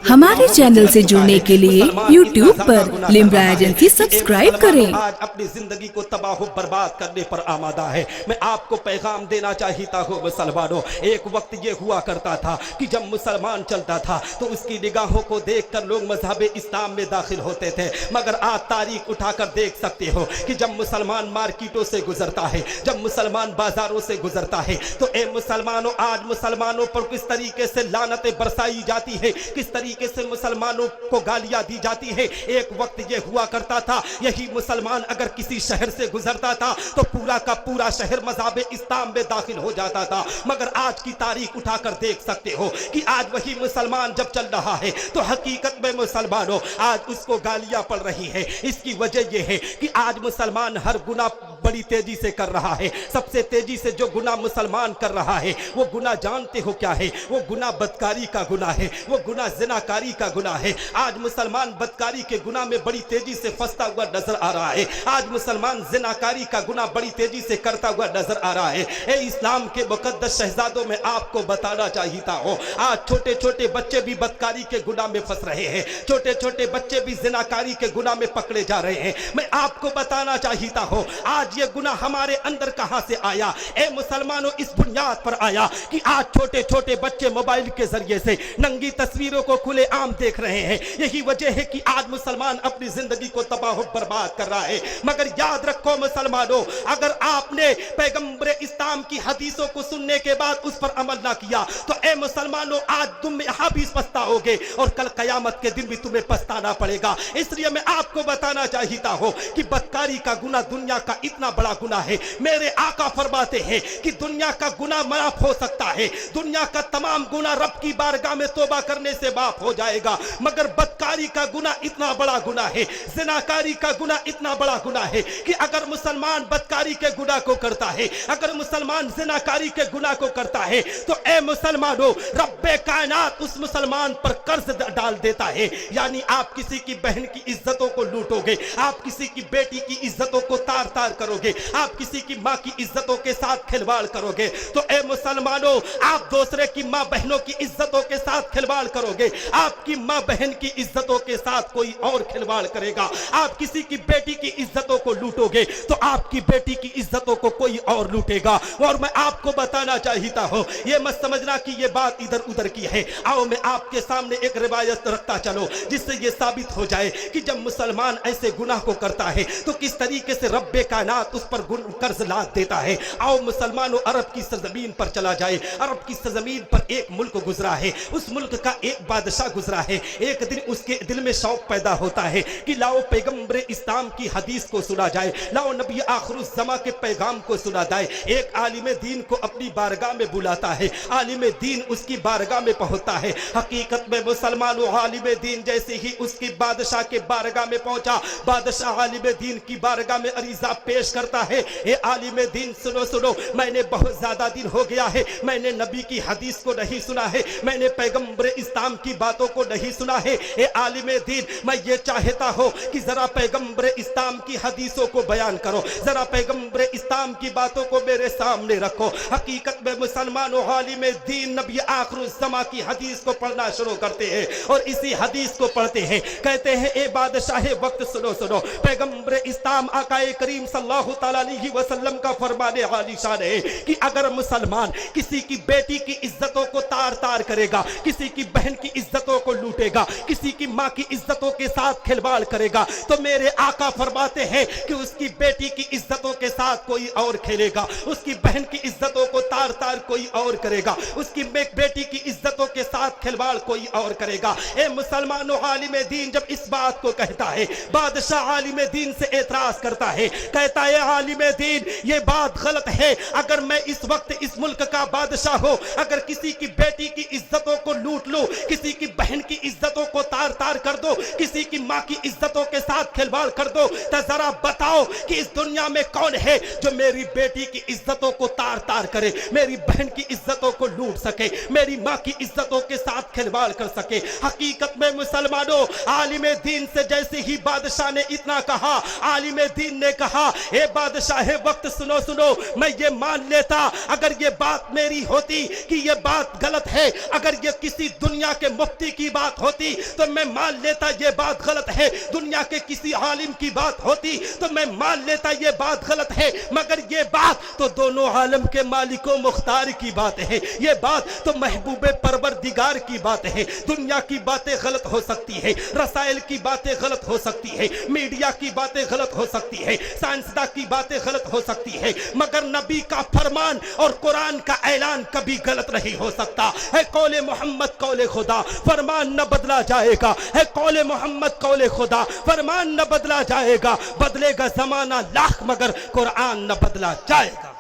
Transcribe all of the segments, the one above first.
हमारे चैनल से जुड़ने के लिए YouTube पर लिम्रा एजेंसी सब्सक्राइब करें। आज अपनी जिंदगी को तबाह बर्बाद करने पर आमादा है। मैं आपको पैगाम देना चाहता हूँ मुसलमानों, एक वक्त ये हुआ करता था कि जब मुसलमान चलता था तो उसकी निगाहों को देखकर लोग मजहब इस्लाम में दाखिल होते थे। मगर आज तारीख उठाकर देख सकते हो कि जब मुसलमान मार्केटों से गुजरता है, जब मुसलमान बाजारों से गुजरता है, तो ए मुसलमानों, आज मुसलमानों पर किस तरीके से लानतें बरसाई जाती है, किस तरीके से मुसलमानों को गालियां दी जाती है। एक वक्त ये हुआ करता था, यही मुसलमान अगर किसी शहर से गुजरता था तो पूरा का पूरा शहर मज़हब इस्लाम में दाखिल हो जाता था। मगर आज की तारीख उठाकर देख सकते हो कि आज वही मुसलमान जब चल रहा है तो हकीकत में मुसलमानों आज उसको गालियां पड़ रही है। इसकी वजह यह है कि आज मुसलमान हर गुनाह बड़ी तेजी से कर रहा है। सबसे तेजी से जो गुनाह मुसलमान कर रहा है वो गुनाह जानते हो क्या है? वो गुनाह बदकारी का गुनाह है, वो गुनाह ज़िनाकारी का गुनाह है। आज मुसलमान बदकारी के गुनाह में बड़ी तेजी से फंसता हुआ नजर आ रहा है। आज मुसलमान ज़िनाकारी का गुनाह बड़ी तेजी से करता हुआ नजर आ रहा है। ए इस्लाम के मुकद्दस शहजादों में आपको बताना चाहता हूँ, आज छोटे छोटे बच्चे भी बदकारी के गुनाह में फंस रहे हैं, छोटे छोटे बच्चे भी ज़िनाकारी के गुनाह में पकड़े जा रहे हैं। मैं आपको बताना चाहता हूँ आज ये गुनाह हमारे अंदर कहां से आया? ए मुसलमानों, इस बुनियाद पर आया कि आज छोटे छोटे बच्चे मोबाइल के जरिए से नंगी तस्वीरों को खुले आम देख रहे हैं। यही वजह है कि आज मुसलमान अपनी जिंदगी को तबाह बर्बाद कर रहा है। मगर याद रखो मुसलमानों, अगर आपने पैगंबर इस्लाम की हदीसों को सुनने के बाद उस पर अमल ना किया तो ए मुसलमानों आज तुम यहाँ भी पछताओगे और कल कयामत के दिन भी तुम्हें पछताना पड़ेगा। इसलिए मैं आपको बताना चाहता हूँ कि बदकारी का गुनाह दुनिया का इतना बड़ा गुनाह है। मेरे आका फरमाते हैं कि दुनिया का गुनाह माफ हो सकता है, दुनिया का तमाम गुनाह रब की बारगाह में तौबा करने से माफ हो जाएगा, मगर बदकारी का गुनाह इतना बड़ा गुनाह है, ज़िनाकारी का गुनाह इतना बड़ा गुनाह है कि अगर मुसलमान बदकारी के गुनाह को करता है, अगर मुसलमान ज़िनाकारी के गुनाह को करता है तो ए मुसलमानों, रब्बे कायनात उस मुसलमान पर कर्ज डाल देता है। यानी आप किसी की बहन की इज्जतों को लूटोगे, आप किसी की बेटी की इज्जतों को तार तार करोगे, आप किसी की माँ की इज्जतों के साथ खिलवाड़ करोगे, तो ए मुसलमानों आप दूसरे की माँ बहनों की इज्जतों के साथ खिलवाड़ करोगे। आपकी माँ बहन की इज्जतों के साथ कोई और खिलवाड़ करेगा। आप किसी की बेटी की इज्जतों को लूटोगे तो आपकी बेटी की इज्जतों को कोई और लूटेगा। और मैं आपको बताना चाहता हूँ, ये मत समझना कि ये बात इधर उधर की है। आओ मैं आपके सामने एक रिवायत रखता चलो जिससे ये साबित हो जाए कि जब मुसलमान ऐसे गुनाह को करता है तो किस तरीके से रब्बे कायनात उस पर कर्ज लाद देता है। आओ मुसलमानों अरब की सरजमीन पर चला जाए। अरब की सरजमीन पर एक मुल्क गुजरा है, उस मुल्क का एक बादशाह गुजरा है। एक दिन उसके दिल में शौक पैदा होता है कि लाओ पैगंबर इस्लाम की हदीस को सुना जाए, लाओ नबी आखिरुज़्ज़मा के पैगाम को सुना जाए। एक आलिम दीन को अपनी बारगाह में बुलाता है, आलिम दीन उसकी बारगाह में पहुंचता है। हकीकत में मुसलमानों आलिम दीन जैसे ही उसकी बादशाह के बारगाह में पहुंचा, बादशाह आलिम दीन की बारगाह में अरीज़ा पेश करता है, ए आलिम दीन सुनो सुनो, मैंने बहुत ज्यादा दिन हो गया है मैंने नबी की हदीस को नहीं सुना है, मैंने पैगंबर इस्लाम की बातों को नहीं सुना है। ए आलिम दीन, मैं ये चाहता हूँ कि जरा पैगंबर इस्लाम की हदीसों को बयान करो, जरा पैगंबर इस्लाम की बातों को मेरे सामने रखो। हकीकत में मुसलमानों आलिम दीन नबी आखिरुज़्ज़मा की हदीस को पढ़ना शुरू करते हैं और इसी हदीस को पढ़ते हैं। कहते हैं ए बादशाह वक्त सुनो सुनो, पैगंबर इस्लाम आकाए करीम सल्लल्लाहु तआला अलैहि वसल्लम का फरमाने आलीशान है कि अगर मुसलमान किसी की बेटी की इज्जतों को तार तार करेगा, किसी की बहन की इज्जतों को लूटेगा, किसी की माँ की इज्जतों के साथ खिलवाड़ करेगा, तो मेरे आका फरमाते हैं कि उसकी बेटी की इज्जतों के साथ कोई और खेलेगा, उसकी बहन की इज्जतों को तार तार कोई और करेगा, उसकी बेटी की इज्जतों के साथ खिलवाड़ कोई और करेगा। ए मुसलमानों आलिम दीन जब इस बात को कहता है, बादशाह आलिम दीन से एतराज करता है, कहता है आलिम दीन ये बात गलत है। अगर मैं इस वक्त इस मुल्क का बादशाह हो, अगर किसी की बेटी की इज्जतों को लूट लूं, किसी की बहन की इज्जतों को तार तार कर दो, किसी की माँ की इज्जतों के साथ खिलवाड़ कर दो, तो जरा बताओ कि इस दुनिया में कौन है जो मेरी बेटी की इज्जतों को तार तार करे, मेरी बहन की इज्जतों को लूट सके, मेरी माँ की इज्जतों के साथ खिलवाड़ कर सके। हकीकत में मुसलमानों आलिम दीन से जैसे ही बादशाह ने इतना कहा, आलिम दीन ने कहा اے بادشاہ وقت سنو سنو، میں یہ مان لیتا اگر یہ بات میری ہوتی کہ یہ بات غلط ہے، اگر یہ کسی دنیا کے مفتی کی بات ہوتی تو میں مان لیتا یہ بات غلط ہے، دنیا کے کسی عالم کی بات ہوتی تو میں مان لیتا یہ بات غلط ہے، مگر یہ بات تو دونوں عالم کے مالک و مختار کی بات ہے، یہ بات تو محبوب پروردگار کی بات ہے۔ دنیا کی باتیں غلط ہو سکتی ہے، رسائل کی باتیں غلط ہو سکتی ہے، میڈیا کی باتیں غلط ہو سکتی ہے، سائنسداں کی باتیں غلط ہو سکتی ہے، مگر نبی کا فرمان اور قرآن کا اعلان کبھی غلط نہیں ہو سکتا۔ ہے قول محمد قول خدا، فرمان نہ بدلا جائے گا، ہے قول محمد قول خدا، فرمان نہ بدلا جائے گا، بدلے گا زمانہ لاکھ مگر قرآن نہ بدلا جائے گا۔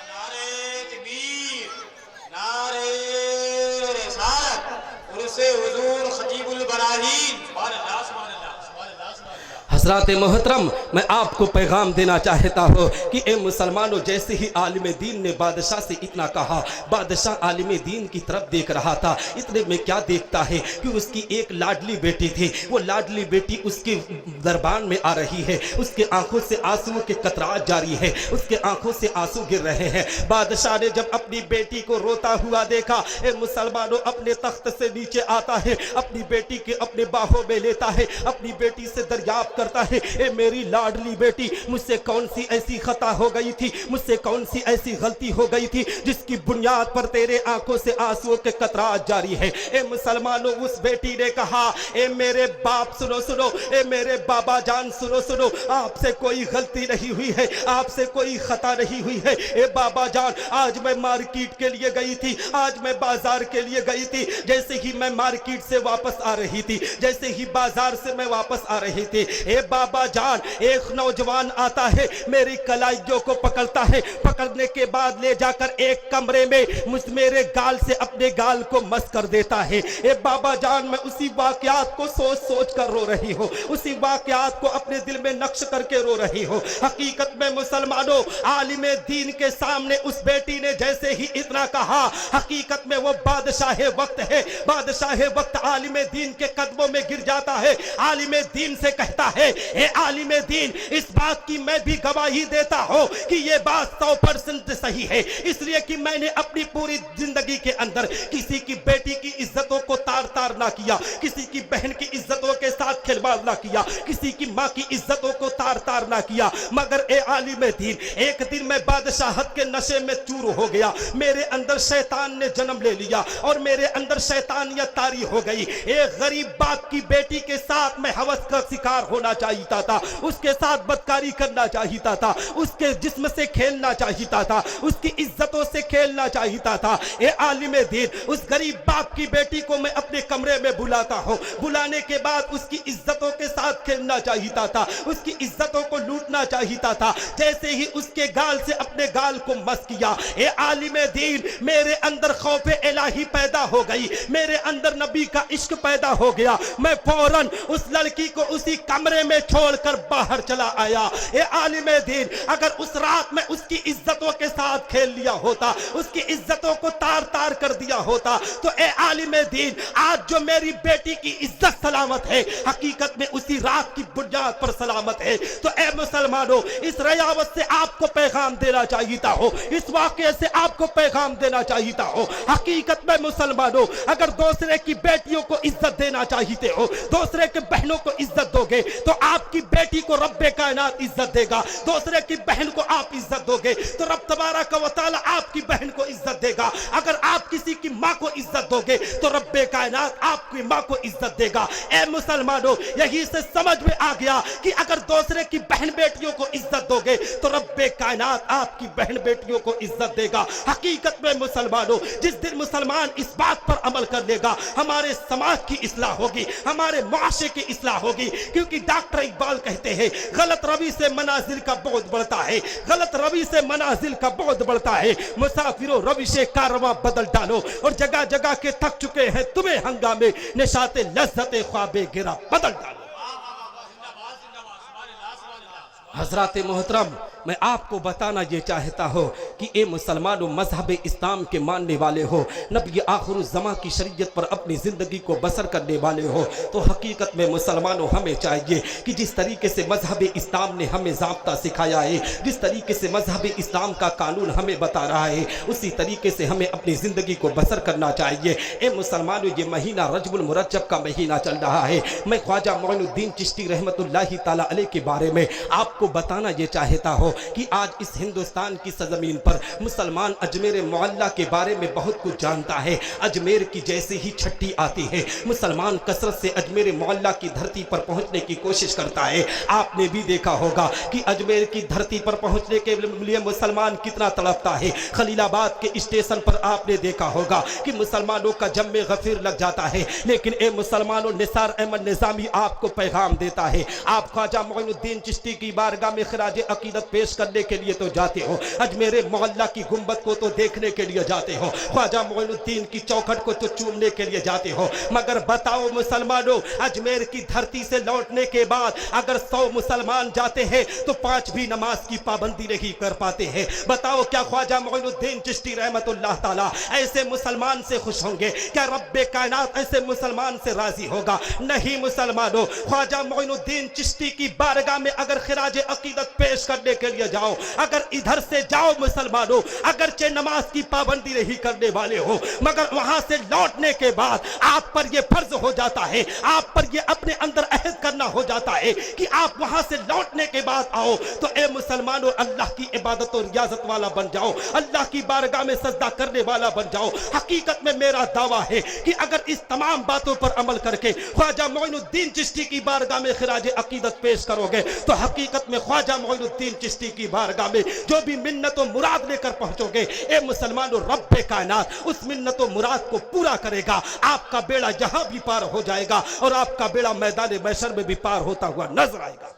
نعرہ تکبیر، نعرہ رسالت، عرس حضور خطیب البراہین، سبحان اللہ سبحان اللہ سبحان اللہ سبحان اللہ۔ حضرات محترم، میں آپ کو پیغام دینا چاہتا ہوں کہ اے مسلمانوں، جیسے ہی عالم دین نے بادشاہ سے اتنا کہا، بادشاہ عالم دین کی طرف دیکھ رہا تھا، اتنے میں کیا دیکھتا ہے کہ اس کی ایک لاڈلی بیٹی تھی، وہ لاڈلی بیٹی اس کے دربان میں آ رہی ہے، اس کے آنکھوں سے آنسو کے قطرات جاری ہے، اس کے آنکھوں سے آنسو گر رہے ہیں۔ بادشاہ نے جب اپنی بیٹی کو روتا ہوا دیکھا، اے مسلمانوں، اپنے تخت سے نیچے آتا ہے، اپنی بیٹی کے اپنے باہوں میں لیتا ہے، اپنی بیٹی سے دریافت کرتا ہے، اے میری لاڈلی بیٹی، مجھ سے کون سی ایسی خطا ہو گئی تھی، مجھ سے کون سی ایسی غلطی ہو گئی تھی جس کی بنیاد پر تیرے آنکھوں سے آنسو کے قطرات جاری ہے۔ اے مسلمانوں، اس بیٹی نے کہا، اے میرے باپ سنو سنو، اے میرے بابا جان سنو سنو، آپ سے کوئی غلطی نہیں ہوئی ہے، آپ سے کوئی خطا نہیں ہوئی ہے۔ اے بابا جان، آج میں مارکیٹ کے لیے گئی تھی، آج میں بازار کے لیے گئی تھی، جیسے ہی میں مارکیٹ سے واپس آ رہی تھی، جیسے ہی بازار سے میں واپس آ رہی تھی، اے بابا جان، ایک نوجوان آتا ہے، میری کلائیوں کو پکڑتا ہے، پکڑنے کے بعد لے جا کر ایک کمرے میں میرے گال سے اپنے گال کو مس کر دیتا ہے۔ اے بابا جان، میں اسی واقعات کو سوچ سوچ کر رو رہی ہوں، اسی واقعات کو اپنے دل میں نقش کر کے رو رہی ہوں۔ حقیقت میں مسلمانوں، عالم دین کے سامنے اس بیٹی نے جیسے ہی اتنا کہا، حقیقت میں وہ بادشاہ وقت ہے، بادشاہ وقت عالم دین کے قدموں میں گر جاتا ہے، عالم دین سے کہتا ہے، اے عالم دین، اس بات کی میں بھی گواہی دیتا ہوں کہ یہ بات 100% صحیح ہے، اس لیے کہ میں نے اپنی پوری زندگی کے اندر کسی کی بیٹی کی عزتوں کو تار تار نہ کیا، کسی کی بہن کی عزتوں کے ساتھ کھلواڑ نہ کیا، کسی کی ماں کی عزتوں کو تار تار نہ کیا، مگر اے عالم دین، ایک دن میں بادشاہت کے نشے میں چور ہو گیا، میرے اندر شیطان نے جنم لے لیا اور میرے اندر شیطانیت طاری ہو گئی۔ ایک غریب باپ کی بیٹی کے ساتھ میں ہوس کا شکار ہونا چاہیتا تھا، اس کے ساتھ بدکاری کرنا چاہیتا تھا، اس کے جسم سے کھیلنا چاہیتا تھا، اس کی عزتوں سے کھیلنا چاہیتا تھا۔ اے عالم دین، اس غریب باپ کی بیٹی کو میں اپنے کمرے میں بلاتا ہوں، بلانے کے بعد اس کی عزتوں کے ساتھ کھیلنا چاہیتا تھا، اس کی عزتوں کو لوٹنا چاہیتا تھا، جیسے ہی اس کے گال سے اپنے گال کو مس کیا، اے عالم دین، میرے اندر خوف الہی پیدا ہو گئی، میرے اندر نبی کا عشق پیدا ہو گیا، میں فوراً اس لڑکی کو اسی کمرے میں چھوڑ کر باہر چلا آیا۔ اے عالم دین، اگر اس رات میں اس کی عزتوں کے ساتھ کھیل لیا ہوتا، اس کی عزتوں کو تار تار کر دیا ہوتا، تو اے عالم دین، آج جو میری بیٹی کی عزت سلامت ہے، حقیقت میں اسی رات کی بنیاد پر سلامت ہے۔ تو اے مسلمانوں، اس ریاوت سے آپ کو پیغام دینا چاہیتا ہو، اس واقعے سے آپ کو پیغام دینا چاہیتا ہو۔ حقیقت میں مسلمانوں، اگر دوسرے کی بیٹیوں کو عزت دینا چاہیتے ہو، دوسرے کے بہنوں کو عزت دو گے تو آپ کی بیٹی کو رب کائنات عزت دے گا، دوسرے کی بہن کو آپ عزت دو گے تو رب تبارک و تعالی آپ کی بہن کو عزت دے گا، اگر آپ کسی کی ماں کو عزت دو گے تو رب کائنات آپ کی ماں کو عزت دے گا۔ اے مسلمانوں، یہی سے سمجھ میں آ گیا کہ اگر دوسرے کی بہن بیٹیوں کو عزت دو گے تو رب کائنات آپ کی بہن بیٹیوں کو عزت دے گا۔ حقیقت میں مسلمانوں، جس دن مسلمان اس بات پر عمل کر لے گا، ہمارے سماج کی اصلاح ہوگی، ہمارے معاشرے کی اصلاح ہوگی، کیونکہ ڈاکٹر اقبال کہتے ہیں غلط روی سے منازل کا بعد بڑھتا ہے، غلط روی سے منازل کا بعد بڑھتا ہے۔ مسافروں، روش کارواں بدل ڈالو، اور جگہ جگہ کے تھک چکے ہیں تمہیں ہنگامے، نشاط لذت خواب گرا بدل ڈالو۔ حضرات محترم، मैं आपको बताना ये चाहता हूँ कि ए मुसलमानों, मजहब इस्लाम के मानने वाले हो, नबी आखिर ज़मां की शरीयत पर अपनी ज़िंदगी को बसर करने वाले हो, तो हकीकत में मुसलमानों हमें चाहिए कि जिस तरीके से मजहब इस्लाम ने हमें ज़ाब्ता सिखाया है, जिस तरीके से मजहब इस्लाम का कानून हमें बता रहा है, उसी तरीके से हमें अपनी ज़िंदगी को बसर करना चाहिए। ए मुसलमानों, ये महीना रजबुल मुरज्जब का महीना चल रहा है। मैं ख्वाजा मोइनुद्दीन चिश्ती रहमतुल्लाहि ताला अलैह के बारे में आपको बताना ये चाहता हूँ कि आज इस हिंदुस्तान की सरजमीन पर मुसलमान अजमेर मोहल्ला के बारे में बहुत कुछ जानता है। अजमेर की जैसे ही छट्टी आती है, मुसलमान कसरत से अजमेर मोहल्ला की धरती पर पहुंचने की कोशिश करता है। आपने भी देखा होगा कि अजमेर की धरती पर पहुंचने के लिए मुसलमान कितना तड़पता है। खलीलाबाद के स्टेशन पर आपने देखा होगा कि मुसलमानों का जम्मे गफीर लग जाता है, लेकिन ए मुसलमानों, निसार अहमद निज़ामी आपको पैगाम देता है। आप ख्वाजा मोइनुद्दीन चिश्ती की बारगाह में खराज अकीदत पेश करने के लिए तो जाते हो, अजमेर मोहल्ला की गुंबद को तो देखने के लिए जाते हो, ख्वाजा मोइनुद्दीन की चौखट को तो चूमने के लिए जाते हो, मगर बताओ मुसलमानों, अजमेर की धरती से लौटने के बाद अगर 100 मुसलमान जाते हैं तो 5 भी नमाज की पाबंदी नहीं कर पाते हैं। बताओ क्या ख्वाजा मोइनुद्दीन चिश्ती रहमतुल्लाह ताला ऐसे मुसलमान से खुश होंगे? क्या रब्बे कायनात ऐसे मुसलमान से राजी होगा? नहीं मुसलमानों, ख्वाजा मोइनुद्दीन चिश्ती की बारगाह में अगर खिराज अकीदत पेश करने के लिए जाओ, अगर इधर से जाओ मुसलमानों, अगरचे नमाज की पाबंदी नहीं करने वाले हो, मगर वहां से लौटने के बाद आप पर यह फर्ज हो जाता है, आप पर यह अपने अंदर अहद करना हो जाता है कि आप वहां से लौटने के बाद आओ तो ए मुसलमानों, अल्लाह की इबादत और रियाजत वाला बन जाओ, अल्लाह की बारगाह में सजदा करने वाला बन जाओ। हकीकत में मेरा दावा है कि अगर इस तमाम बातों पर अमल करके ख्वाजा मोइनुद्दीन चिश्ती की बारगाह में खिराज अकीदत पेश करोगे तो हकीकत में ख्वाजा मोइनुद्दीन चिश्ती की बारगाह में जो भी मिन्नत और मुराद लेकर पहुंचोगे, ए मुसलमानों, रब्बे कायनात उस मिन्नत और मुराद को पूरा करेगा। आपका बेड़ा यहां भी पार हो जाएगा और आपका बेड़ा मैदान महशर में भी पार होता हुआ नजर आएगा।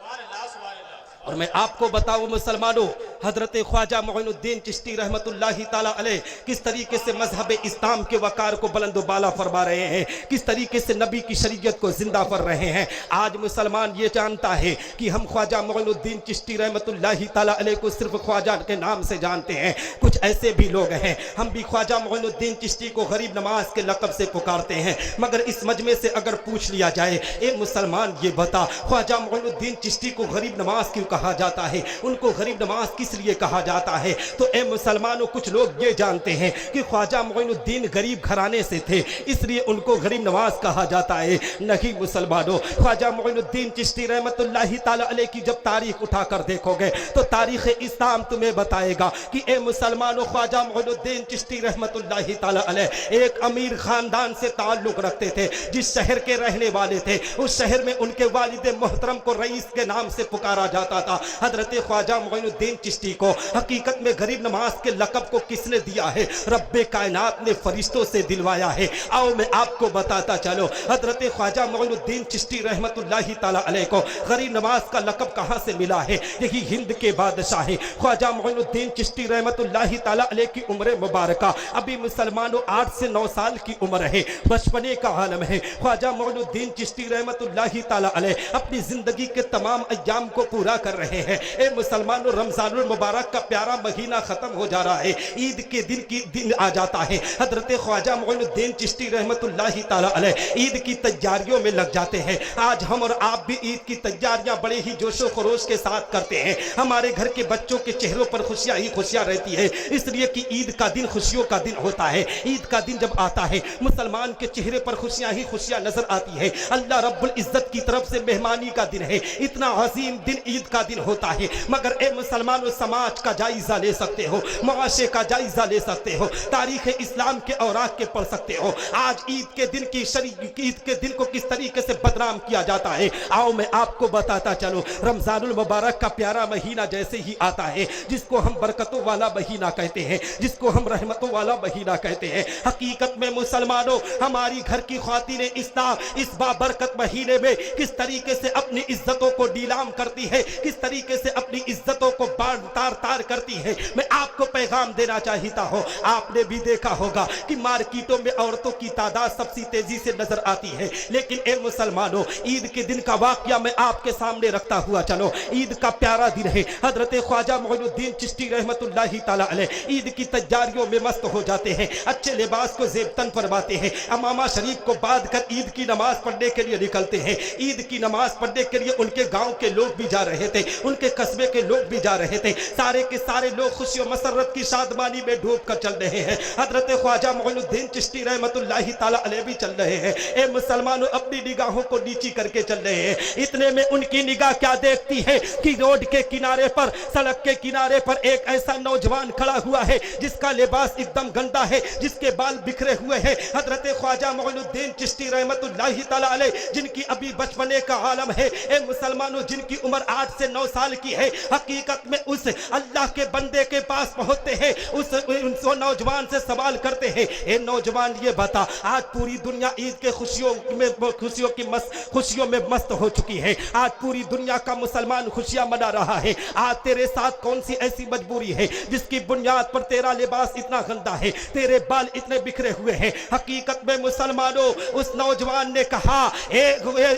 और मैं आपको बताऊं मुसलमानों, हजरत ख्वाजा मोइनुद्दीन चिश्ती रहमतुल्लाहि ताला अलैह किस तरीके से मजहब इस्लाम के वकार को बुलंद बाला फरमा रहे हैं, किस तरीके से नबी की शरीयत को जिंदा कर रहे हैं। आज मुसलमान ये जानता है कि हम ख्वाजा मोइनुद्दीन चिश्ती रहमतुल्लाहि ताला अलैह को सिर्फ ख्वाजा के नाम से जानते हैं। कुछ ऐसे भी लोग हैं, हम भी ख्वाजा मोइनुद्दीन चिश्ती को गरीब नवाज के लक़ब से पुकारते हैं, मगर इस मजमे से अगर पूछ लिया जाए, ए मुसलमान ये बता, ख्वाजा मोइनुद्दीन चिश्ती को गरीब नवाज क्यों कहा जाता है, उनको गरीब नवाज किस लिए कहा जाता है? तो ए मुसलमानों, कुछ लोग ये जानते हैं कि ख्वाजा मोइनुद्दीन गरीब घराने से थे इसलिए उनको गरीब नवाज कहा जाता है। नहीं मुसलमानों, ख्वाजा मोइनुद्दीन चिश्ती रहमतुल्लाहि ताला अलैह की जब तारीख उठाकर देखोगे तो तारीख इस्लाम तुम्हें बताएगा कि ए मुसलमानों, ख्वाजा मोइनुद्दीन चिश्ती रहमतुल्लाहि ताला अलैह एक अमीर खानदान से ताल्लुक रखते थे। जिस शहर के रहने वाले थे उस शहर में उनके वालिद मोहतरम को रईस के नाम से पुकारा जाता था। हजरत ख्वाजा मोइनुद्दीन चिश्ती को हकीकत में गरीब नवाज के लक़ब को किसने दिया है? रब्बे कायनात ने फरिश्तों से दिलवाया है। आओ मैं आपको बताता चलो, हजरत ख्वाजा मोइनुद्दीन चिश्ती रहमतुल्लाहि ताला अलैह को गरीब नवाज का लक़ब कहां से मिला है? यही हिंद के बादशाह ख्वाजा मोइनुद्दीन चिश्ती रहमतुल्लाहि ताला अलैह की उम्र मुबारका अभी मुसलमानों 8 से 9 साल की उम्र है, बचपने का आलम है। ख्वाजा मोइनुद्दीन चिश्ती रहमतुल्लाहि ताला अलैह अपनी जिंदगी के तमाम अय्याम को पूरा कर रहे हैं। ए मुसलमानों, रमजानुल मुबारक का प्यारा महीना खत्म हो जा रहा है, ईद के दिन आ जाता है। हजरत ख्वाजा मोइनुद्दीन चिश्ती रहमतुल्लाहि ताला अलैह ईद की तैयारियों में लग जाते हैं। आज हम और आप भी ईद की तैयारियां बड़े ही जोशो खरोश के साथ करते हैं। हमारे घर के बच्चों के चेहरों पर खुशियां ही खुशियां रहती है, इसलिए कि ईद का दिन खुशियों का दिन होता है। ईद का दिन जब आता है मुसलमान के चेहरे पर खुशियां ही खुशियां नजर आती है। अल्लाह रब्बुल इज्जत की तरफ से मेहमानी का दिन है, इतना अजीम दिन ईद का दिन होता है। मगर ए मुसलमानों, समाज का जायजा ले सकते हो, मुआशरे का जायजा ले सकते हो, तारीख इस्लाम के औराक के पढ़ सकते हो। आज ईद के दिन ईद के दिन को किस तरीके से बदनाम किया जाता है, आओ मैं आपको बताता चलो। रमजानुल मुबारक का प्यारा महीना जैसे ही आता है, जिसको हम बरकतों वाला महीना कहते हैं, जिसको हम रहमतों वाला महीना कहते हैं, हकीकत में मुसलमानों, हमारी घर की ख्वातीने इस्लाम इस बाबरकत महीने में किस तरीके से अपनी इज्जतों को नीलाम करती है, किस तरीके से अपनी इज्जतों को बांट तार तार करती है। मैं आपको पैगाम देना चाहता हूँ, आपने भी देखा होगा कि मार्केटों में औरतों की तादाद सबसे तेजी से नजर आती है, लेकिन ए मुसलमानों, ईद के दिन का वाकया मैं आपके सामने रखता हुआ चलो। ईद का प्यारा दिन है। हजरत ख्वाजा मोइनुद्दीन चिश्ती रहमतुल्लाहि ताला अलैह ईद की तैयारियों में मस्त हो जाते हैं, अच्छे लिबास को जेब तन फरमाते हैं, अमामा शरीफ को बांध कर ईद की नमाज पढ़ने के लिए निकलते हैं। ईद की नमाज पढ़ने के लिए उनके गांव के लोग भी जा रहे थे, उनके कस्बे के लोग भी जा रहे थे, सारे के सारे लोग खुशी और मसरत की शादमानी में डूब कर चल रहे हैं। हजरत ख्वाजा मोइनुद्दीन चिश्ती रहमतुल्लाहि ताला अलैह भी चल रहे हैं। ए मुसलमानों, अपनी निगाहों को नीची करके चल रहे हैं। इतने में उनकी निगाह क्या देखती है कि रोड के किनारे पर, सड़क के किनारे पर एक ऐसा नौजवान खड़ा हुआ है जिसका लिबास एकदम गंदा है, जिसके बाल बिखरे हुए हैं। हजरत ख्वाजा मोइनुद्दीन चिश्ती रहमतुल्लाहि ताला अलैह जिनकी अभी बचपने का आलम है, ए मुसलमानों, जिनकी उम्र 8 से 9 साल की है, हकीकत में उस अल्लाह के बंदे के पास पहुंचते हैं, उस नौजवान से सवाल करते हैं, ए नौजवान ये बता, आज पूरी दुनिया ईद के खुशियों में मस्त हो चुकी है, आज पूरी दुनिया का मुसलमान खुशियां मना रहा है, आज तेरे साथ कौन सी ऐसी मजबूरी है जिसकी बुनियाद पर तेरा लिबास इतना गंदा है, तेरे बाल इतने बिखरे हुए हैं। हकीकत में मुसलमानों, उस नौजवान ने कहा,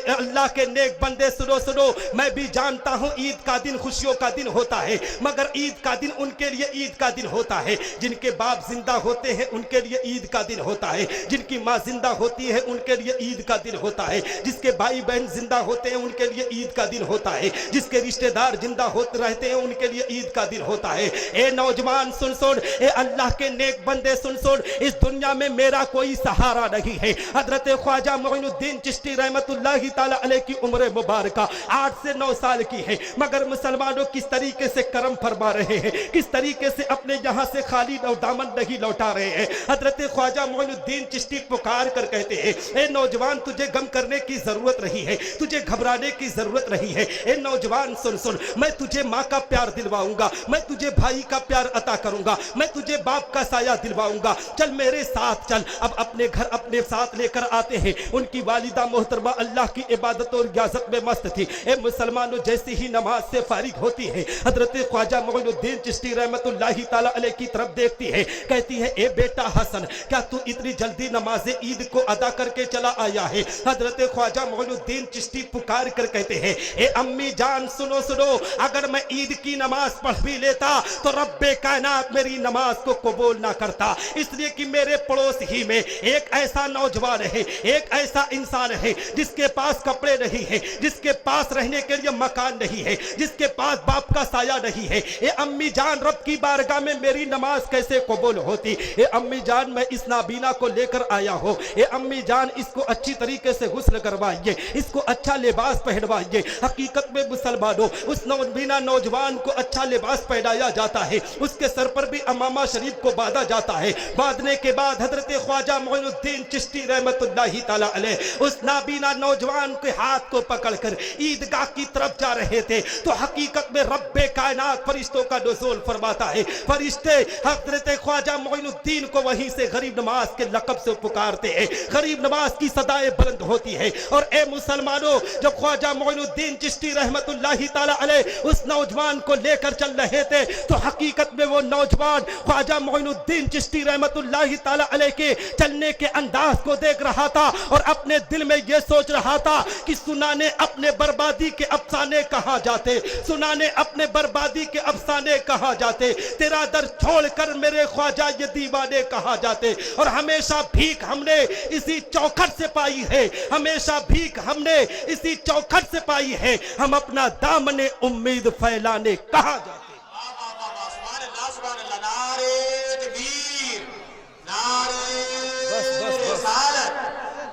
अल्लाह के नेक बंदे सुनो सुनो, मैं भी जानता हूं ईद का दिन खुशियों का दिन होता है, मगर ईद का दिन उनके लिए ईद का दिन होता है जिनके बाप जिंदा होते हैं, उनके लिए ईद का दिन होता है, जिनकी माँ जिंदा होती है उनके लिए ईद का दिन होता है, जिसके भाई बहन जिंदा होते हैं उनके लिए ईद का दिन होता है, जिसके रिश्तेदार जिंदा होते रहते हैं उनके लिए ईद का दिन होता है। ए नौजवान सुन सुन, ए अल्लाह के नेक बंदे सुन सुन, इस दुनिया में मेरा कोई सहारा नहीं है। हजरत ख्वाजा मोइनुद्दीन चिश्ती रहमतुल्लाहि ताला अलैह की उम्र मुबारक 8 से 9 साल की है, मगर मुसलमानों किस तरीके से करम फरमा रहे हैं, किस तरीके से अपने यहाँ से खाली दामन नहीं लौटा रहे हैं। हजरत ख्वाजा मोइनुद्दीन चिश्ती पुकार कर कहते हैं, ए नौजवान, तुझे गम करने की जरूरत नहीं है, तुझे घबराने की जरूरत नहीं है। ए नौजवान सुन सुन, मैं तुझे माँ का प्यार दिलवाऊंगा, मैं तुझे भाई का प्यार अता करूंगा, मैं तुझे बाप का साया दिलवाऊंगा, चल मेरे साथ चल। अब अपने घर अपने साथ लेकर आते हैं। उनकी वालिदा मोहतरमा अल्लाह की इबादत और रियाजत में मस्त थी। ए मुसलमानों, जैसे ही नमाज से फारिग होती है, हजरत ख्वाजा मोइनुद्दीन चिश्ती रहमतुल्लाहि ताला अलैह की तरफ देखती है, कहती है, ए बेटा हसन, क्या तू इतनी जल्दी नमाज ईद को अदा करके चला आया है? हजरत ख्वाजा मोइनुद्दीन चिश्ती पुकार कर कहते हैं, ए अम्मी जान सुनो सुनो, अगर मैं ईद की नमाज पढ़ भी लेता तो रब्बे कायनात मेरी नमाज को कबूल ना करता, इसलिए कि मेरे पड़ोस ही में एक ऐसा नौजवान है, एक ऐसा इंसान है जिसके पास कपड़े नहीं है, जिसके पास रहने के लिए मकान नहीं है, जिसके पास बाप का साया नहीं है। ए अम्मी जान, रब की बारगाह में मेरी नमाज कैसे कबूल होती? ए अम्मी जान, मैं इस नाबीना को लेकर आया हूँ, ए अम्मी जान, इसको अच्छी तरीके से गुस्ल करवाइए, इसको अच्छा लिबास पहनवाइए। हकीकत में मुसलमानों, उस नौबीना नौजवान को अच्छा लिबास पहनाया जाता है, उसके सर पर भी अमामा शरीफ को बांधा जाता है। बांधने के बाद हजरत ख्वाजा मोइनुद्दीन चिश्ती रहमतुल्लाहि ताला अलैह उस नाबीना नौजवान के हाथ को पकड़कर ईदगाह की तरफ जा रहे थे, तो हकीकत में रब्बे कायनात फरिश्तों का नुज़ूल फरमाता है। फरिश्ते हजरत ख्वाजा मोइनुद्दीन को वहीं से गरीब नवाज के लक़ब से पुकारते हैं, गरीब नवाज की सदाएं बुलंद होती है। और ए मुसलमानों, जब ख्वाजा मोइनुद्दीन चिश्ती रहमतुल्लाहि ताला अलैह उस नौजवान को लेकर चल रहे थे, तो हकीकत में वो नौजवान ख्वाजा मोइनुद्दीन चिश्ती रहमतुल्लाहि ताला अलैह के चलने के अंदाज को देख रहा था और अपने दिल में ये सोच रहा था कि सुनाने अपने बर्बादी के अफसाने कहाँ जाते, सुनाने अपने बर्बादी के अफसाने कहाँ जाते, तेरा दर छोड़कर मेरे ख्वाजा ये दीवाने कहाँ जाते। और हमेशा भीख हमने इसी चौखट से पाई है, हमेशा भीख हमने इसी चौखट से पाई है, हम अपना दामने उम्मीद फैलाने कहाँ जाते।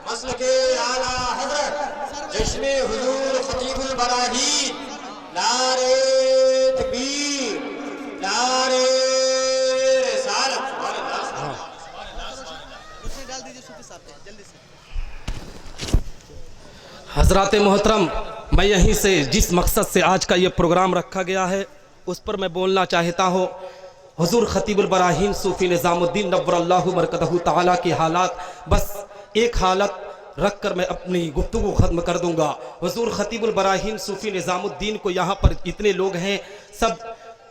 मसलके आला हज़रत जश्न हुजूर खतीबुल बराहीन, नारे तकबीर, नारे रिसालत। सुभान अल्लाह, सुभान अल्लाह, सुभान अल्लाह। उसमें डाल दीजिए सूफी साहब पे जल्दी से। हजरात मोहतरम, मैं यहीं से जिस मकसद से आज का ये प्रोग्राम रखा गया है उस पर मैं बोलना चाहता हूँ। हुजूर खतीबुल बराहीन सूफी निज़ामुद्दीन नव्वरल्लाहु मरकदहु ताला की हालात, बस एक हालत रख कर मैं अपनी गुफ्तगू ख़त्म कर दूंगा। हुजूर खतीबुल बराहीन सूफी निज़ामुद्दीन को यहाँ पर इतने लोग हैं, सब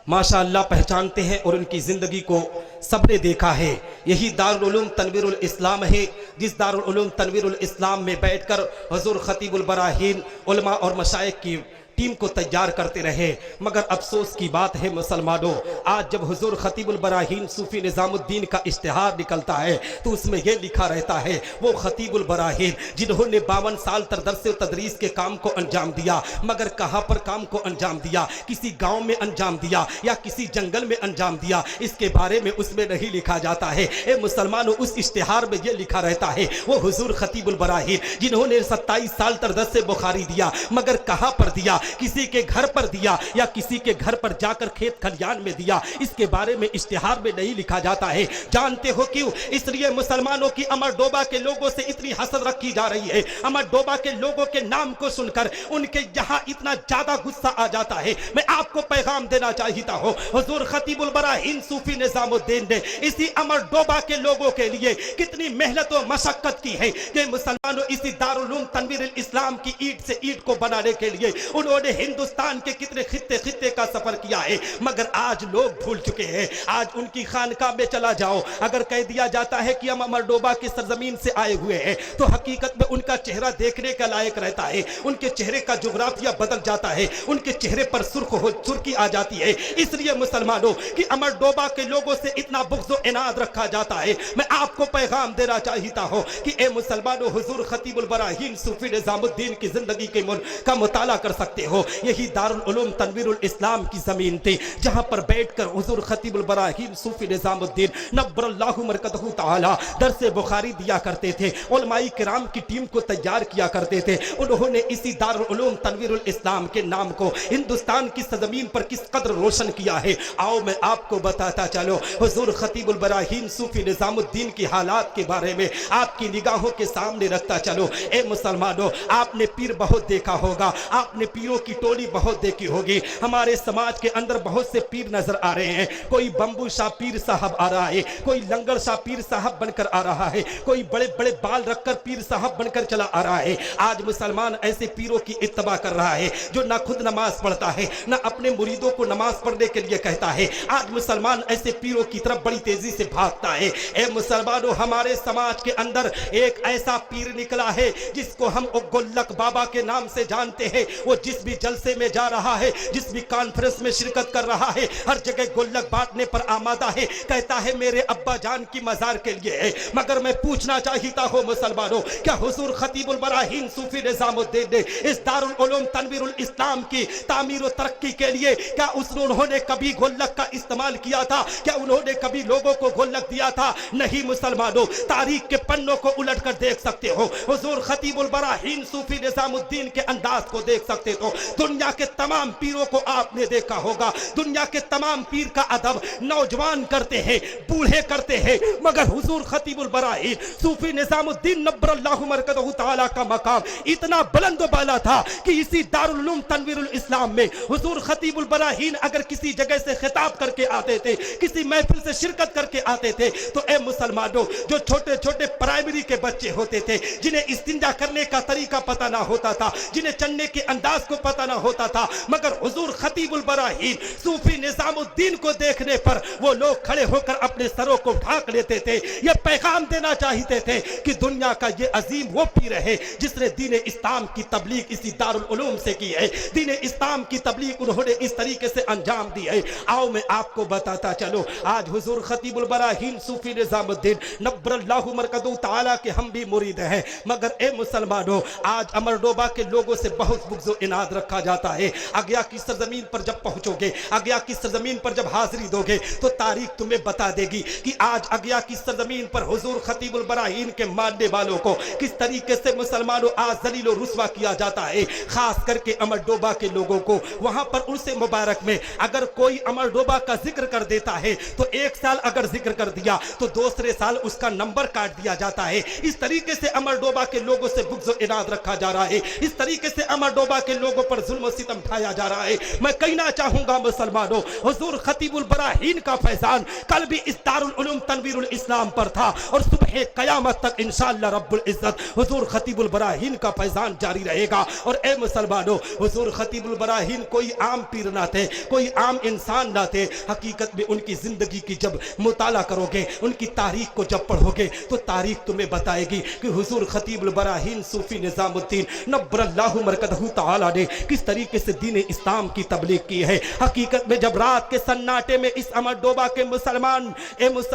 माशाअल्लाह पहचानते हैं और उनकी ज़िंदगी को सबने देखा है। यही दारुल उलूम तनवीरुल इस्लाम है, जिस दारुल उलूम तनवीरुल इस्लाम में बैठकर हुज़ूर खतीबुल बराहीन उलमा और मशाइख की टीम को तैयार करते रहे। मगर अफसोस की बात है मुसलमानों, आज जब हुजूर खतीबुल बराहीन सूफी निज़ामुद्दीन का इश्तिहार निकलता है तो उसमें यह लिखा रहता है वो खतीबुल बराहीन जिन्होंने 52 साल तक दर्स व तदरीस के काम को अंजाम दिया, मगर कहाँ पर काम को अंजाम दिया, किसी गांव में अंजाम दिया या किसी जंगल में अंजाम दिया, इसके बारे में उसमें नहीं लिखा जाता है। ए मुसलमानों, उस इश्तिहार में यह लिखा रहता है वो हुजूर खतीबुल बराहीन जिन्होंने 27 साल तक दर्स बुखारी दिया, मगर कहाँ पर दिया, किसी के घर पर दिया या किसी के घर पर जाकर खेत खलियान में दिया, इसके बारे में इश्तिहार में नहीं लिखा जाता है। जानते हो क्यों? इसलिए मुसलमानों की अमरडोबा के लोगों से इतनी हसद रखी जा रही है। अमरडोबा के लोगों के नाम को सुनकर उनके यहाँ इतना ज्यादा गुस्सा आ जाता है। मैं आपको पैगाम देना चाहता हूँ, हुजूर खतीबुल बराहीन सूफी निज़ामुद्दीन ने इसी अमरडोबा के लोगों के लिए कितनी मेहनत और मशक्कत की है कि मुसलमानों इसी दारुल उलूम तनवीरुल इस्लाम की ईंट से ईंट को बनाने के लिए उन्होंने हिंदुस्तान के कितने खित्ते का सफर किया है, मगर आज लोग भूल चुके हैं। आज उनकी खानकाह में चला जाओ, अगर कह दिया जाता है कि हम अमरडोबा की सरजमीन से आए हुए हैं तो हकीकत में उनका चेहरा देखने का लायक रहता है। उनके चेहरे का जुग्राफिया बदल जाता है, उनके चेहरे पर सुर्खी आ जाती है। इसलिए मुसलमानों कि अमरडोबा के लोगों से इतना बुग़्ज़ व इनाद रखा जाता है। मैं आपको पैगाम देना चाहता हूं कि ए मुसलमानों, हुजूर खतीबुल बराहीन सूफी निज़ामुद्दीन की जिंदगी के का मुताला कर सकते हो। यही दारुल उलूम तनवीरुल इस्लाम की जमीन थी जहां पर बैठकर हुजूर खतीबुल बराहीन सूफी निज़ामुद्दीन नव्वरल्लाहु मरकज़हु तआला दर्स बुखारी दिया करते थे, उलमाई किराम की टीम को तैयार किया करते थे। उन्होंने इसी दारुल उलूम तनवीरुल इस्लाम के नाम को हिंदुस्तान की सरजमीन पर किस कदर रोशन किया है, आओ मैं आपको बताता चलो। हुजूर खतीबुल बराहीन सूफी निज़ामुद्दीन की हालात के बारे में आपकी निगाहों के सामने रखता चलो। ए मुसलमानों, आपने पीर बहुत देखा होगा, आपने पीरों की टोली बहुत देखी होगी। हमारे समाज के अंदर बहुत से पीर नजर आ रहे हैं। कोई बम्बू शाह पीर साहब आ रहा है, कोई लंगर शाह पीर साहब बनकर आ रहा है, कोई बड़े बड़े बाल रखकर पीर साहब बनकर चला आ रहा है। आज मुसलमान ऐसे पीरों की इत्तबा कर रहा है जो ना खुद नमाज पढ़ता है, ना अपने मुरीदों को नमाज पढ़ने के लिए कहता है। आज मुसलमान ऐसे पीरों की तरफ बड़ी तेजी से भागता है। ए मुसलमानों, हमारे समाज के अंदर एक ऐसा पीर निकला है जिसको हम गुल्लक बाबा के नाम से जानते हैं। वो जिस भी जलसे में जा रहा है, जिस भी कॉन्फ्रेंस में शिरकत कर रहा है, हर जगह गुल्लक बांटने पर आमादा है। कहता है मेरे अब्बा जान की मजार के लिए है। मगर मैं पूछना चाहता हूँ मुसलमानों, क्या हुजूर खतीबुल बराहीन सूफी निज़ामुद्दीन ने इस दारुल उलूम तनवीरुल इस्लाम की तामीर और तरक्की के लिए क्या उन्होंने कभी गुल्लक का इस्तेमाल किया था? क्या उन्होंने कभी लोगों को गुल्लक दिया था? नहीं मुसलमानों, तारीख के पन्नों को उलट कर देख सकते हो। हुजूर खतीबुल बराहीन सूफी निज़ामुद्दीन के अंदाज को देख सकते हो। दुनिया के तमाम पीरों को आपने देखा होगा, दुनिया के तमाम पीर का अदब नौजवान करते हैं, बूढ़े करते हैं, मगर हुजूर खतीबुल बराहीन सूफी निज़ामुद्दीन नव्वरल्लाहु मरकज़हु तआला का मकाम इतना बुलंद व बाला था कि इसी दारुल उलूम तनवीरुल इस्लाम में हुजूर खतीबुल बराहीन अगर किसी जगह से खिताब करके आते थे, किसी महफिल से शिरकत करके आते थे, तो ए मुसलमानों, जो छोटे छोटे प्राइमरी के बच्चे होते थे, जिन्हें इस्तिंजा करने का तरीका पता ना होता था, जिन्हें चलने के अंदाज को पता ना होता था, मगर हुजूर खतीबुल बराहीन सूफी निज़ामुद्दीन को देखने पर वो लोग खड़े होकर अपने सरों को ढांक लेते थे। ये पैगाम देना चाहते थे कि दुनिया का ये अजीम वो पीर है जिसने दीन इस्लाम की तबलीग इसी दारुल उलूम से की है। दीन इस्लाम की तबलीग उन्होंने इस तरीके से अंजाम दी है। आओ मैं आपको बताता चलो, आज हुजूर खतीबुल बराहीन सूफी निज़ामुद्दीन नव्वरल्लाहु मरकज़हु तआला के हम भी मुरीद हैं, मगर ए मुसलमानों, आज अमरडोबा के लोगों से बहुत बुग़्ज़ व इनाद रखा जाता है। अगया की सरजमीन पर जब पहुंचोगे, अगया की सरजमीन पर जब हाजिरी दोगे, तो तारीख तुम्हें बता देगी कि आज अगया की सरजमीन पर हुजूर खतीबुल बराहीन के मानने वालों को किस तरीके से मुसलमानों आज जलील और रुस्वा किया जाता है। खास करके अमरडोबा के लोगों को वहां पर उनसे मुबारक में अगर कोई अमरडोबा का जिक्र कर देता है तो एक साल अगर जिक्र कर दिया तो दूसरे साल उसका नंबर काट दिया जाता है। इस तरीके से अमरडोबा के लोगों से बुग़्ज़ व इनाद रखा जा रहा है। इस तरीके से अमरडोबा के लोगों लोगों पर जुल्म सितम ढाया जा रहा है। मैं कहना चाहूंगा मुसलमानों, हुजूर खतीबुल बराहीन का फैजान कल भी इस दारुल उलूम तनवीरुल इस्लाम पर था और सुबह क़यामत तक इंशाअल्लाह रब्बुल इज्जत हुजूर खतीबुल बराहीन का फैजान जारी रहेगा। और ए मुसलमानों, हुजूर खतीबुल बराहीन कोई आम पीर ना थे, कोई आम इंसान ना थे। हकीकत में उनकी जिंदगी की जब मुताला करोगे, उनकी तारीख को जब पढ़ोगे तो तारीख तुम्हें बताएगी कि हुजूर खतीबुल बराहीन सूफी निजामुद्दीन नब्बरल्लाहु मरकदहु तआला ने किस तरीके से दीन इस्लाम की तबलीग की है। हकीकत में जब रात के सन्नाटे में इस अमर डोबा के मुसलमान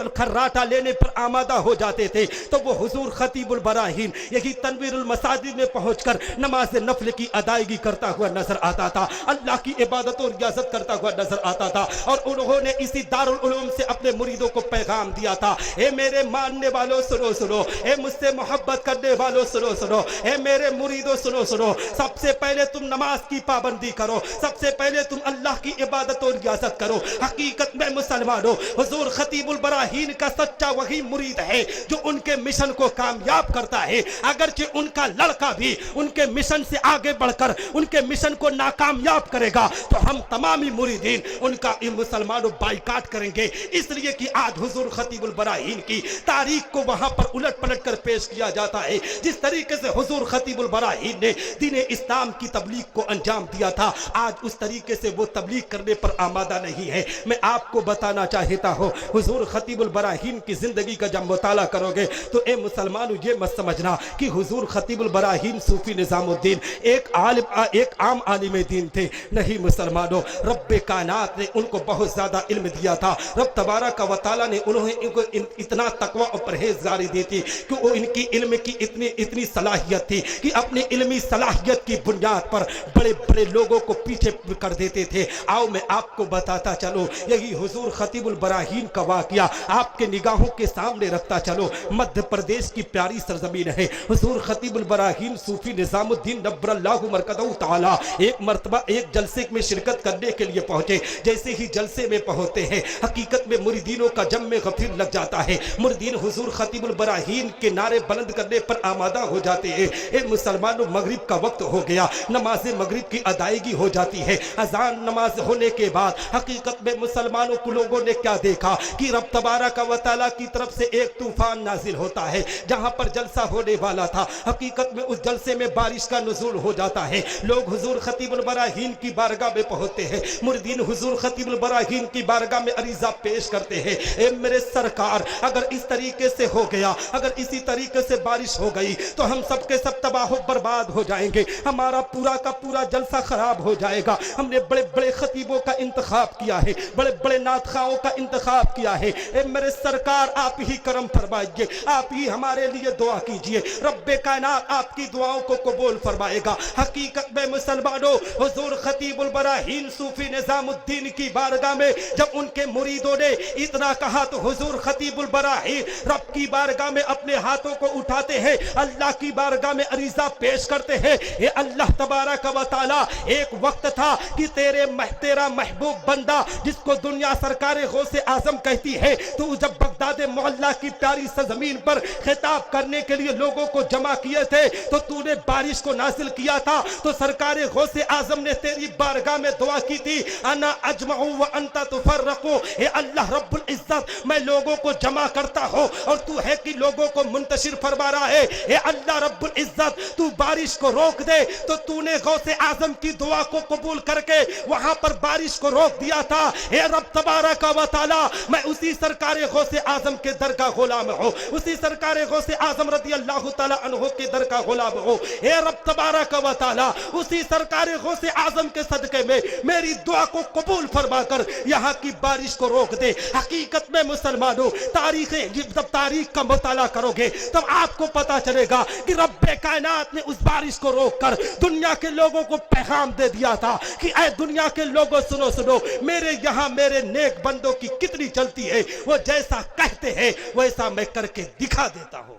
खर्राटा लेने पर आमादा हो जाते थे तो वो हुजूर खतीबुल बराहीन यही तनवीरुल मसाजिद में पहुंचकर नमाज नफल की अदायगी करता हुआ नजर आता था, अल्लाह की इबादत और रियाजत करता हुआ नजर आता था। और उन्होंने इसी दारुल उलूम से अपने मुरीदों को पैगाम दिया था, ए मेरे मानने वालों सुनो सुनो, ए मुझसे मोहब्बत करने वालों सुनो सुनो, ए मेरे मुरीदों सुनो सुनो, सबसे पहले तुम नमाज की पाबंदी करो, सबसे पहले तुम अल्लाह की इबादत और रियाजत करो। हकीकत में मुसलमानों, हुजूर खतीबुल बराहीन का सच्चा वही मुरीद है जो उनके मिशन को कामयाब करता है। अगरचे उनका लड़का भी उनके मिशन से आगे बढ़कर उनके मिशन को नाकामयाब करेगा तो हम तमामी मुरीदीन उनका मुसलमानों बाइकाट करेंगे, इसलिए कि आज हुजूर खतीबुल बराहीन की तारीख को वहां पर उलट पलट कर पेश किया जाता है। जिस तरीके से हुजूर खतीबुल बराहीन ने दीन इस्लाम की तबलीग को अंजाम दिया था, आज उस तरीके से वो तबलीग करने पर आमादा नहीं है। मैं आपको बताना चाहता हूँ, हुजूर खतीबुल बराहीन की जिंदगी का जब मुताला करोगे तो ए मुसलमानों ये मत समझना कि हुजूर खतीबुल बराहीन सूफी निजामुद्दीन एक आम आलिम दीन थे। नहीं मुसलमानों, रब्बे कायनात ने उनको बहुत ज्यादा इल्म दिया था। रब तबारक व तआला ने उनको इतना तकवा और परहेजगारी दी थी कि वो इनकी इल्म की इतनी सलाहियत थी कि अपनी इल्मी सलाहियत की बुनियाद पर बड़े बड़े लोगों को पीछे कर देते थे। आओ मैं आपको बताता चलो, यही हुजूर खतीबुल बराहीन का वाक़या आपके निगाहों के सामने रखता चलो। मध्य प्रदेश की प्यारी सरजमीन है। हुजूर खतीबुल बराहीन सूफी निजामुद्दीन नब्बरल्लाहु मरकदहु तआला एक मर्तबा एक जलसे में शिरकत करने के लिए पहुंचे। जैसे ही जलसे में पहुंचते हैं, हकीकत में मुरीदीनों का जम में गफीर लग जाता है। मुरीदीन हुजूर खतीबुल बराहीन के नारे बुलंद करने पर आमादा हो जाते हैं। ए मुसलमानों, मगरिब का वक्त हो गया, नमाज मगरिब की अदायगी हो जाती है। अजान नमाज होने के बाद हकीकत में मुसलमानों को लोगों ने क्या देखा कि रब तबारक व तआला की तरफ से एक तूफान नाजिल होता है। जहां पर जलसा होने वाला था, हकीकत में उस जलसे में बारिश का नुज़ूल हो जाता है। लोग हुजूर खतीबुल बराहीन की बारगाह में पहुंचते हैं। मुरीदीन हुजूर खतीबुल बराहीन की बारगाह में अरीज़ा पेश करते हैं, ए मेरे सरकार, अगर इस तरीके से हो गया, अगर इसी तरीके से बारिश हो गई तो हम सब के सब तबाह बर्बाद हो जाएंगे, हमारा पूरा का पूरा जलसा खराब हो जाएगा। हमने बड़े बड़े खतीबों का इंतखाब किया है, बड़े बड़े नातखाओं का इंतखाब किया है। ए मेरे सरकार, आप ही करम फरमाइए, आप ही हमारे लिए दुआ कीजिए, रब्बे कायनात आपकी दुआओं को कबूल फरमाएगा। हकीकत में मुसलमानों, हुजूर खतीबुल बराहीन सूफी निजामुद्दीन की बारगाह में जब उनके मुरीदों ने इतना कहा तो हुजूर खतीबुल बराहीन रब की बारगाह में अपने हाथों को उठाते हैं, अल्लाह की बारगाह में अरीज़ा पेश करते हैं, ये अल्लाह तबारक व तआला, एक वक्त था कि तेरा महबूब बंदा जिसको दुनिया सरकार गौसे आजम कहती है, तो जब बगदाद मोहल्ला की प्यारी सरजमीन पर खिताब करने के लिए लोगों को जमा किए थे तो तूने बारिश को नाजिल किया था। तो सरकार गौसे आजम ने तेरी बारगाह में दुआ की थी, अना अजमऊ व अंता तुफर्रकू, हे अल्लाह रब्बुल इज्जत, मैं लोगों को जमा करता हूं और तू है कि लोगों को मुंतशिर फरमा रहा है। हे अल्लाह रब्बुल इज्जत, तू बारिश को रोक दे। तो तूने गौसे आजम की दुआ को कबूल करके वहां पर बारिश को रोक दिया था। हे रब तबारक व तआला, मैं उसी सरकार गौसे आजम के दर का गुलाम हूं, उसी सरकार गौसे आजम रज़ी अल्लाह तआला अन्हु के दर का गुलाम हूं। हे रब तबारक व तआला, उसी सरकार गौसे आजम के सदके में मेरी दुआ को कबूल फरमाकर यहाँ की बारिश को रोक दे। हकीकत में मुसलमानों, जब तारीख का मुताला करोगे तब आपको पता चलेगा कि रब्बे कायनात ने उस बारिश को रोककर दुनिया के लोगों को पैगाम दे दिया था कि ऐ दुनिया के लोगों सुनो सुनो, मेरे यहाँ मेरे नेक बंदों की कितनी चलती है, वो जैसा कहते हैं वैसा मैं करके दिखा देता हूँ।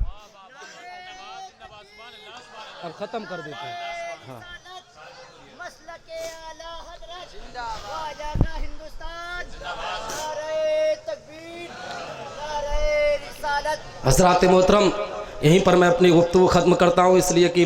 अब खत्म कर देते हैं। हाँ, हज़रात मोहतरम, यहीं पर मैं अपनी गुफ्तगू ख़त्म करता हूँ, इसलिए कि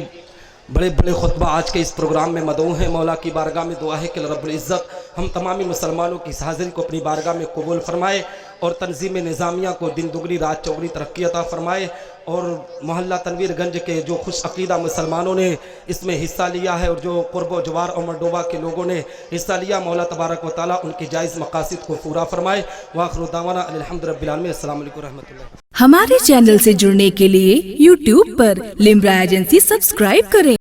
बड़े बड़े खुतबा आज के इस प्रोग्राम में मदऊ हैं। मौला की बारगाह में दुआ है कि रब्बुल इज़्ज़त हम तमामी मुसलमानों की इस हाज़िरी को अपनी बारगाह में कबूल फरमाए और तंजीम निज़ामिया को दिन दुगनी रात चौगनी तरक्की अता फरमाए और मोहल्ला तनवीरगंज के जो खुश अक़ीदा मुसलमानों ने इसमें हिस्सा लिया है और जो क़ुर्ब जवार और मरडोबा के लोगों ने हिस्सा लिया, मौला तबारक व तआला उनकी जायज़ मक़ासिद को पूरा फरमाए। वाखिरु दावाना अल्हम्दुलिल्लाहि रब्बिल आलमीन। अस्सलामु अलैकुम व रहमतुल्लाह। हमारे चैनल से जुड़ने के लिए YouTube पर लिम्रा एजेंसी सब्सक्राइब करें।